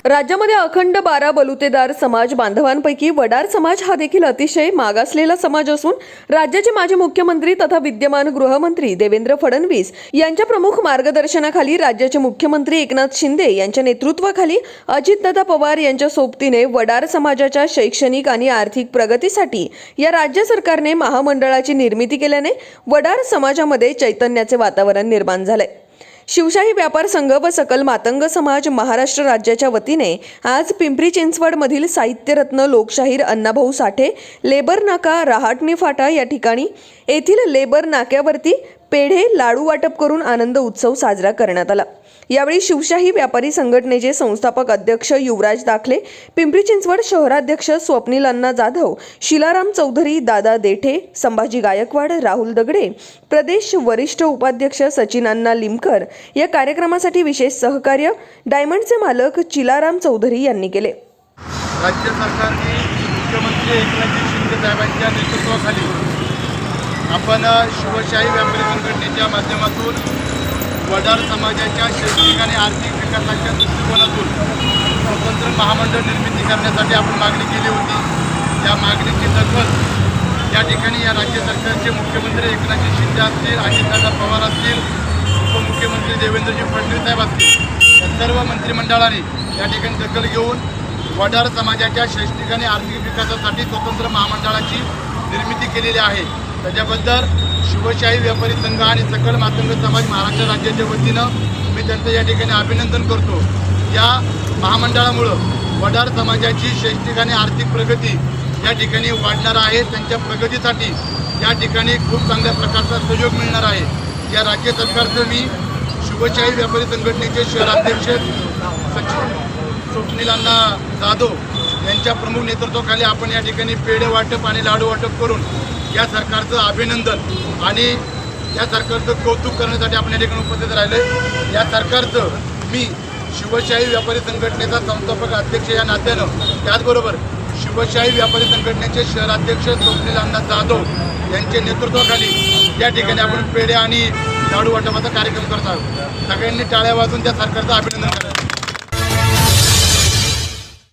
राज्यामध्ये अखंड 12 बलुतेदार समाज बांधवांपैकी वडार समाज हा देखील अतिशय मागासलेला समाज असून राज्याचे माजी मुख्यमंत्री तथा विद्यमान गृहमंत्री देवेंद्र फडणवीस यांच्या प्रमुख मार्गदर्शनाखाली राज्याचे मुख्यमंत्री एकनाथ शिंदे यांच्या नेतृत्वाखाली अजितदादा पवार यांच्या सोबतीने वडार समाजाच्या शैक्षणिक आणि आर्थिक प्रगतीसाठी या राज्य सरकारने महामंडळाची निर्मिती केल्याने वडार समाजामध्ये चैतन्याचे वातावरण निर्माण झाले। शिवशाही व्यापार संघ व सकल मातंग समाज महाराष्ट्र राज्याच्या वतीने आज पिंपरी चिंचवड मधील साहित्यरत्न लोकशाहीर अण्णाभाऊ साठे लेबर नाका रहाटणी फाटा या ठिकाणी येथील लेबर नाक्यावरती पेढे लाडू वाटप करून आनंद उत्सव साजरा करण्यात आला। यावेळी शिवशाही व्यापारी संघटनेचे संस्थापक अध्यक्ष युवराज दाखले, पिंपरी चिंचवड शहराध्यक्ष स्वप्नील अण्णा जाधव, शिलाराम चौधरी, दादा देठे, संभाजी गायकवाड, राहुल दगडे, प्रदेश वरिष्ठ उपाध्यक्ष सचिन अण्णा लिमकर या कार्यक्रमासाठी विशेष सहकार्य डायमंडचे मालक चिलाराम चौधरी यांनी केले। राज्य सरकारने मुख्यमंत्री एकनाथ शिंदे साहेबांच्या नेतृत्वाखाली आपण शिवशाही व्यापारी संघटनेच्या माध्यमातून वडार समाजाच्या शैक्षणिक आणि आर्थिक विकासाच्या दृष्टिकोनातून स्वतंत्र महामंडळ निर्मिती करण्यासाठी आपण मागणी केली होती। या मागणीची दखल या ठिकाणी या राज्य सरकारचे मुख्यमंत्री एकनाथ शिंदे असतील, अजितदादा पवार असतील, उपमुख्यमंत्री देवेंद्रजी फडणवीस साहेब असतील, या सर्व मंत्रिमंडळाने या ठिकाणी दखल घेऊन वडार समाजाच्या शैक्षणिक आणि आर्थिक विकासासाठी स्वतंत्र महामंडळाची निर्मिती केलेली आहे। त्याच्याबद्दल शिवशाही व्यापारी संघ आणि सकल मातंग समाज महाराष्ट्र राज्याच्या वतीनं मी त्यांचं या ठिकाणी अभिनंदन करतो। या महामंडळामुळं वडार समाजाची शैक्षणिक आणि आर्थिक प्रगती या ठिकाणी वाढणार आहे। त्यांच्या प्रगतीसाठी या ठिकाणी खूप चांगल्या प्रकारचा सहयोग मिळणार आहे। या राज्य सरकारचं मी शिवशाही व्यापारी संघटनेचे शहराध्यक्ष स्वप्नील अण्णा जाधव यांच्या प्रमुख नेतृत्वाखाली आपण या ठिकाणी पेढे वाटप आणि लाडू वाटप करून या सरकारचं अभिनंदन आणि या सरकारचं कौतुक करण्यासाठी आपण या ठिकाणी उपस्थित राहिले। या सरकारचं मी शिवशाही व्यापारी संघटनेचा संस्थापक अध्यक्ष या नात्यानं, त्याचबरोबर शिवशाही व्यापारी संघटनेचे शहराध्यक्ष स्वप्नील अण्णा जाधव यांच्या नेतृत्वाखाली या ठिकाणी आपण पेढे आणि लाडू वाटपाचा कार्यक्रम करत आहोत। सगळ्यांनी टाळ्या वाजवून त्या सरकारचं अभिनंदन करायचं।